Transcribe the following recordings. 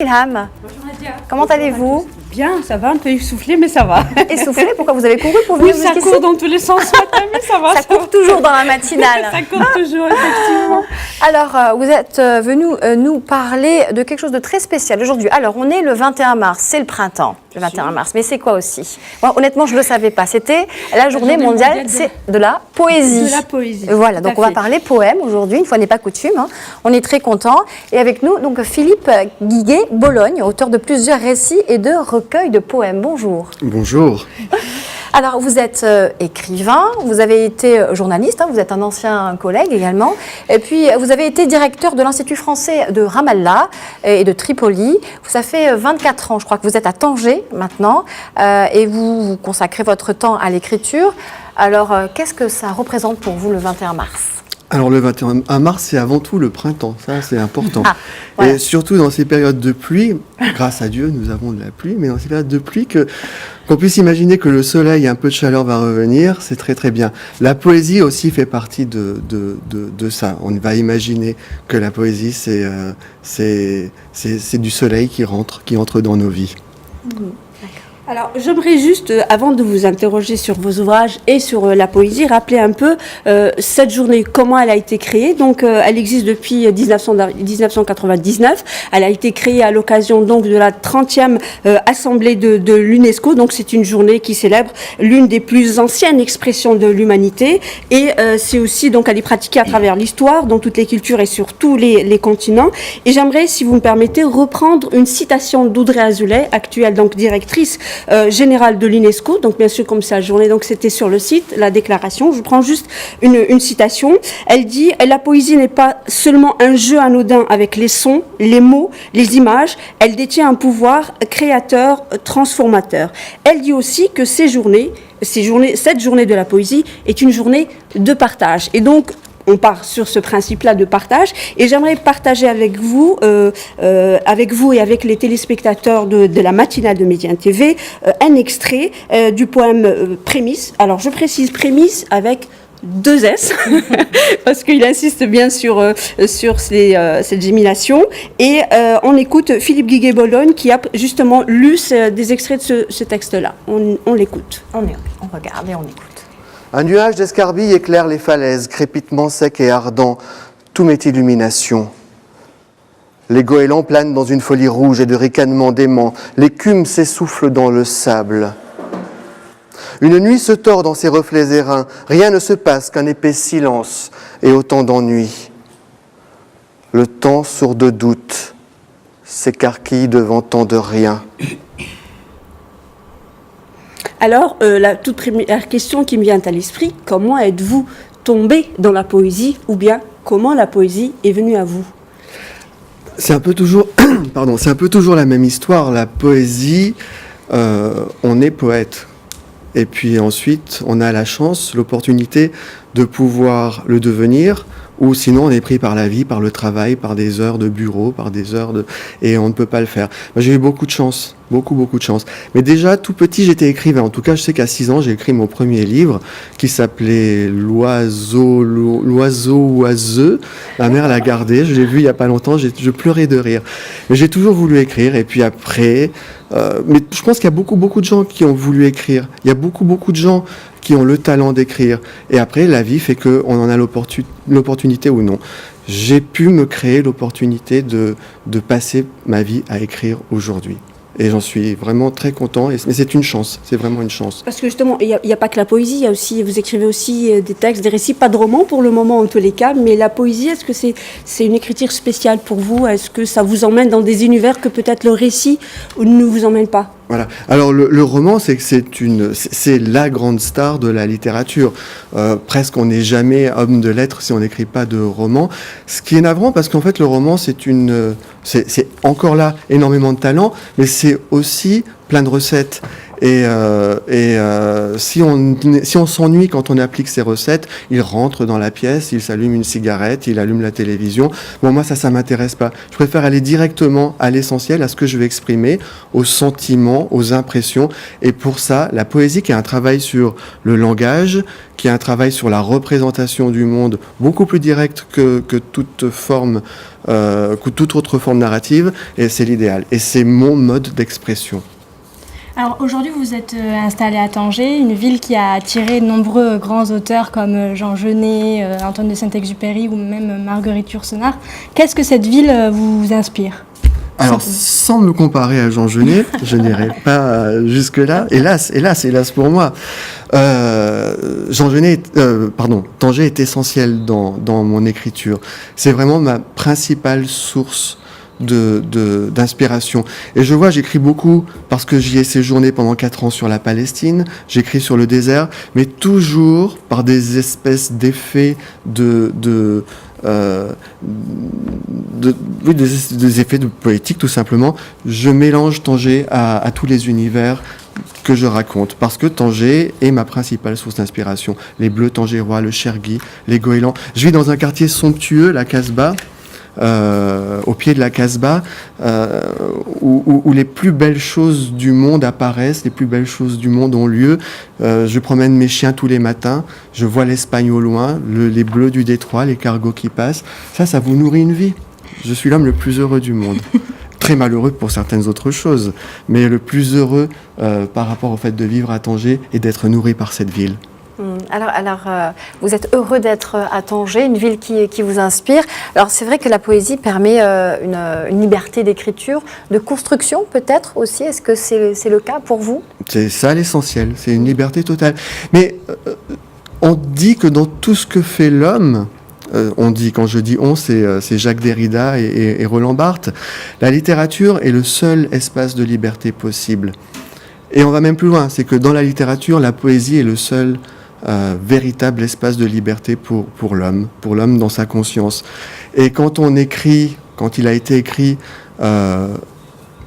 Ilham. Bonjour Nadia. Comment allez-vous? Bien, ça va, un peu essoufflé, mais ça va. Essoufflé? Pourquoi vous avez couru pour venir jusqu'ici? Ça court dans tous les sens ce matin, mais ça va. Ça court toujours dans la matinale. Ça court toujours, effectivement. Alors, vous êtes venu nous parler de quelque chose de très spécial aujourd'hui. Alors, on est le 21 mars, c'est le printemps, le 21 mars. Mais c'est quoi aussi? Moi, honnêtement, je ne le savais pas. C'était la journée mondiale de la poésie. De la poésie. Voilà, donc on va parler poème aujourd'hui, une fois n'est pas coutume. Hein. On est très contents. Et avec nous, donc Philippe Guiguet-Bologne, auteur de plusieurs récits et de recueils de poèmes. Bonjour. Bonjour. Alors, vous êtes écrivain, vous avez été journaliste, hein, vous êtes un ancien collègue également, et puis vous avez été directeur de l'Institut français de Ramallah et de Tripoli. Ça fait 24 ans, je crois que vous êtes à Tanger maintenant, et vous consacrez votre temps à l'écriture. Alors, qu'est-ce que ça représente pour vous le 21 mars ? Alors le 21 mars, c'est avant tout le printemps, ça c'est important. Ah, voilà. Et surtout dans ces périodes de pluie, grâce à Dieu nous avons de la pluie, mais dans ces périodes de pluie, qu'on puisse imaginer que le soleil et un peu de chaleur va revenir, c'est très très bien. La poésie aussi fait partie de ça. On va imaginer que la poésie c'est du soleil qui entre dans nos vies. Alors, j'aimerais juste, avant de vous interroger sur vos ouvrages et sur la poésie, rappeler un peu cette journée, comment elle a été créée. Donc, elle existe depuis 1999. Elle a été créée à l'occasion donc de la 30e assemblée de l'UNESCO. Donc, c'est une journée qui célèbre l'une des plus anciennes expressions de l'humanité. Et c'est aussi, donc, elle est pratiquée à travers l'histoire, dans toutes les cultures et sur tous les continents. Et j'aimerais, si vous me permettez, reprendre une citation d'Audrey Azoulay, actuelle donc directrice générale de l'UNESCO, donc bien sûr comme c'est la journée, donc c'était sur le site, la déclaration. Je prends juste une citation. Elle dit « La poésie n'est pas seulement un jeu anodin avec les sons, les mots, les images, elle détient un pouvoir créateur, transformateur. » Elle dit aussi que cette journée de la poésie est une journée de partage. Et donc, on part sur ce principe-là de partage, et j'aimerais partager avec vous et avec les téléspectateurs de la matinale de Médien TV un extrait du poème Prémisse. Alors je précise Prémisse avec 2 S, parce qu'il insiste bien sur cette gémination. Et on écoute Philippe Guiguet-Bologne qui a justement lu des extraits de ce texte-là. On l'écoute. On regarde et on écoute. Un nuage d'escarbilles éclaire les falaises, crépitement sec et ardent, tout met illumination. Les goélands planent dans une folie rouge et de ricanements déments, l'écume s'essouffle dans le sable. Une nuit se tord dans ses reflets airains, rien ne se passe qu'un épais silence et autant d'ennui. Le temps sourd de doute s'écarquille devant tant de rien. Alors, la toute première question qui me vient à l'esprit, comment êtes-vous tombé dans la poésie, ou bien comment la poésie est venue à vous? C'est un peu toujours, la même histoire. La poésie, on est poète. Et puis ensuite, on a la chance, l'opportunité de pouvoir le devenir, ou sinon on est pris par la vie, par le travail, par des heures de bureau, et on ne peut pas le faire. Moi, j'ai eu beaucoup de chance, beaucoup de chance. Mais déjà, tout petit, j'étais écrivain. En tout cas, je sais qu'à 6 ans, j'ai écrit mon premier livre qui s'appelait L'oiseau oiseux. Ma mère l'a gardé, je l'ai vu il y a pas longtemps, je pleurais de rire. Mais j'ai toujours voulu écrire, et puis après... mais je pense qu'il y a beaucoup de gens qui ont voulu écrire. Il y a beaucoup de gens qui ont le talent d'écrire. Et après, la vie fait qu'on en a l'opportunité ou non. J'ai pu me créer l'opportunité de passer ma vie à écrire aujourd'hui. Et j'en suis vraiment très content. Mais c'est une chance, c'est vraiment une chance. Parce que justement, il n'y a pas que la poésie, il y a aussi, vous écrivez aussi des textes, des récits, pas de romans pour le moment en tous les cas, mais la poésie, est-ce que c'est une écriture spéciale pour vous? Est-ce que ça vous emmène dans des univers que peut-être le récit ne vous emmène pas? Voilà. Alors le roman, c'est la grande star de la littérature. Presque on n'est jamais homme de lettres si on n'écrit pas de roman. Ce qui est navrant parce qu'en fait le roman c'est encore là énormément de talent, mais c'est aussi plein de recettes. Si on s'ennuie quand on applique ces recettes, il rentre dans la pièce, il s'allume une cigarette, il allume la télévision. Bon, moi, ça m'intéresse pas. Je préfère aller directement à l'essentiel, à ce que je vais exprimer, aux sentiments, aux impressions. Et pour ça, la poésie, qui est un travail sur le langage, qui est un travail sur la représentation du monde, beaucoup plus direct que toute autre forme narrative, et c'est l'idéal. Et c'est mon mode d'expression. Alors aujourd'hui, vous êtes installé à Tanger, une ville qui a attiré de nombreux grands auteurs comme Jean Genet, Antoine de Saint-Exupéry ou même Marguerite Yourcenar. Qu'est-ce que cette ville vous inspire ? Alors, sans me comparer à Jean Genet, je n'irai pas jusque-là. Hélas pour moi. Tanger est essentiel dans mon écriture. C'est vraiment ma principale source d'inspiration. Et je vois, j'écris beaucoup parce que j'y ai séjourné pendant 4 ans sur la Palestine, j'écris sur le désert, mais toujours par des espèces d'effets des effets de poétique, tout simplement. Je mélange Tanger à tous les univers que je raconte, parce que Tanger est ma principale source d'inspiration. Les Bleus tangérois, le Chergui, les Goélands. Je vis dans un quartier somptueux, la Casbah, au pied de la Casbah, où les plus belles choses du monde apparaissent, les plus belles choses du monde ont lieu. Je promène mes chiens tous les matins, je vois l'Espagne au loin, les bleus du détroit, les cargos qui passent. Ça vous nourrit une vie. Je suis l'homme le plus heureux du monde. Très malheureux pour certaines autres choses, mais le plus heureux par rapport au fait de vivre à Tanger et d'être nourri par cette ville. Alors, vous êtes heureux d'être à Tanger, une ville qui vous inspire. Alors, c'est vrai que la poésie permet une liberté d'écriture, de construction peut-être aussi. Est-ce que c'est le cas pour vous ? C'est ça l'essentiel, c'est une liberté totale. Mais on dit que dans tout ce que fait l'homme, quand je dis on, c'est Jacques Derrida et Roland Barthes, la littérature est le seul espace de liberté possible. Et on va même plus loin, c'est que dans la littérature, la poésie est le seul véritable espace de liberté pour l'homme dans sa conscience. Et quand il a été écrit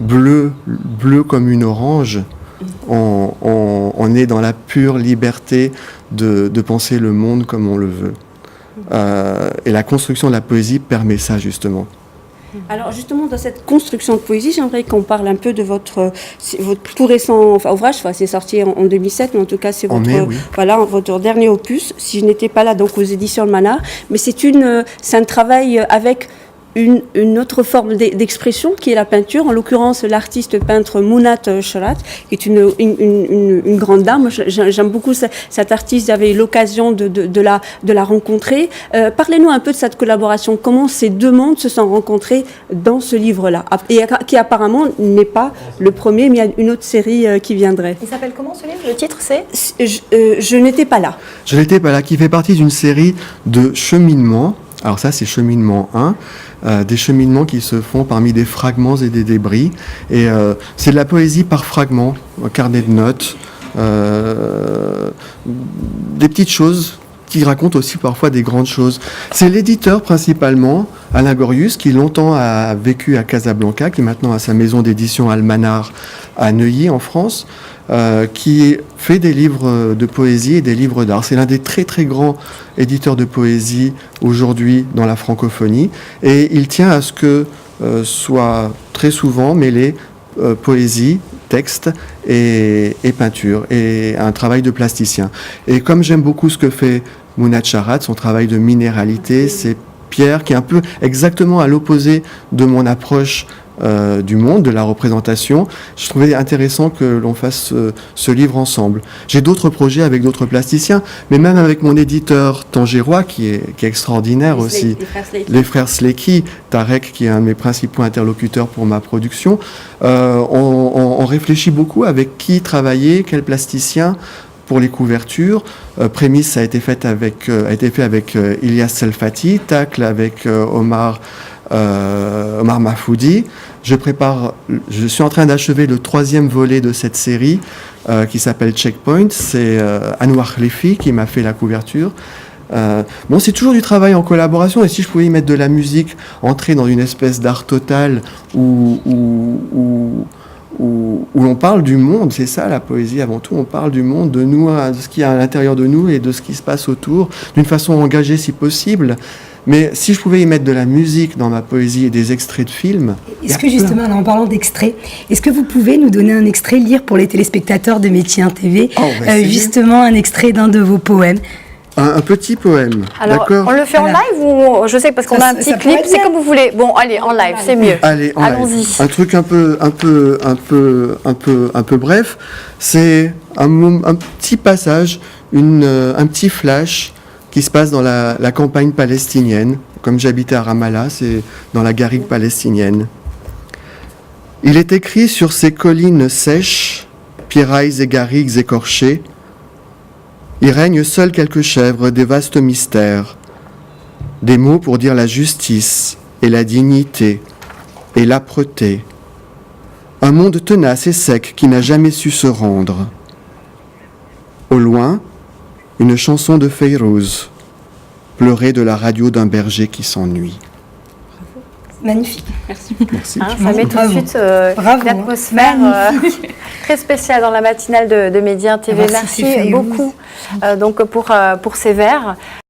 bleu comme une orange, on est dans la pure liberté de penser le monde comme on le veut. Et la construction de la poésie permet ça, justement. Alors justement, dans cette construction de poésie, j'aimerais qu'on parle un peu de votre tout récent ouvrage. C'est sorti en 2007, mais en tout cas, c'est votre dernier opus. Si je n'étais pas là, donc aux éditions Le Manard. Mais c'est un travail avec une autre forme d'expression qui est la peinture, en l'occurrence l'artiste peintre Mounat Charat, qui est une grande dame. J'aime beaucoup cette artiste, j'avais eu l'occasion de la rencontrer. Parlez-nous un peu de cette collaboration, comment ces deux mondes se sont rencontrés dans ce livre-là, et qui apparemment n'est pas le premier, mais il y a une autre série qui viendrait. Il s'appelle comment ce livre ? Le titre c'est Je n'étais pas là. Je n'étais pas là, qui fait partie d'une série de cheminements. Alors ça, c'est cheminement 1, des cheminements qui se font parmi des fragments et des débris. Et c'est de la poésie par fragments, un carnet de notes, des petites choses qui racontent aussi parfois des grandes choses. C'est l'éditeur principalement, Alain Gorius, qui longtemps a vécu à Casablanca, qui maintenant a sa maison d'édition Almanar à Neuilly en France, qui fait des livres de poésie et des livres d'art. C'est l'un des très très grands éditeurs de poésie aujourd'hui dans la francophonie, et il tient à ce que soit très souvent mêlé poésie, texte et peinture, et un travail de plasticien. Et comme j'aime beaucoup ce que fait Mounat Charat, son travail de minéralité, c'est pierre qui est un peu exactement à l'opposé de mon approche du monde, de la représentation. Je trouvais intéressant que l'on fasse ce livre ensemble. J'ai d'autres projets avec d'autres plasticiens, mais même avec mon éditeur tangérois qui est extraordinaire aussi, les frères Sleki, Tarek qui est un de mes principaux interlocuteurs pour ma production. On réfléchit beaucoup avec qui travailler, quel plasticien pour les couvertures. Prémisse, ça a été fait avec Ilyas Selfati, Tacle avec Omar Mahfoudi. Je suis en train d'achever le 3e volet de cette série qui s'appelle Checkpoint. C'est Anwar Khlifi qui m'a fait la couverture. C'est toujours du travail en collaboration, et si je pouvais y mettre de la musique, entrer dans une espèce d'art total où où l'on parle du monde. C'est ça la poésie avant tout. On parle du monde, de nous, de ce qu'il y a à l'intérieur de nous et de ce qui se passe autour, d'une façon engagée si possible. Mais si je pouvais y mettre de la musique dans ma poésie et des extraits de films... Est-ce que justement, alors en parlant d'extraits, est-ce que vous pouvez nous donner un extrait, lire pour les téléspectateurs de Métier 1 TV, justement un extrait d'un de vos poèmes? Un petit poème, Alors, d'accord? on le fait en live ou je sais parce qu'on a un petit clip, c'est comme vous voulez. Bon, allez, en live, c'est mieux. Allez, allons-y. Un truc un peu bref. C'est un petit passage, un petit flash qui se passe dans la campagne palestinienne. Comme j'habitais à Ramallah, c'est dans la garrigue palestinienne. Il est écrit sur ces collines sèches, pierrailles et garrigues écorchées. Il règne seuls quelques chèvres, des vastes mystères, des mots pour dire la justice et la dignité et l'âpreté. Un monde tenace et sec qui n'a jamais su se rendre. Au loin, une chanson de Feyrouz, pleurer de la radio d'un berger qui s'ennuie. Magnifique. Merci. Merci. Ça met tout de suite une atmosphère très spéciale dans la matinale de Média TV. Merci beaucoup donc pour ces vers.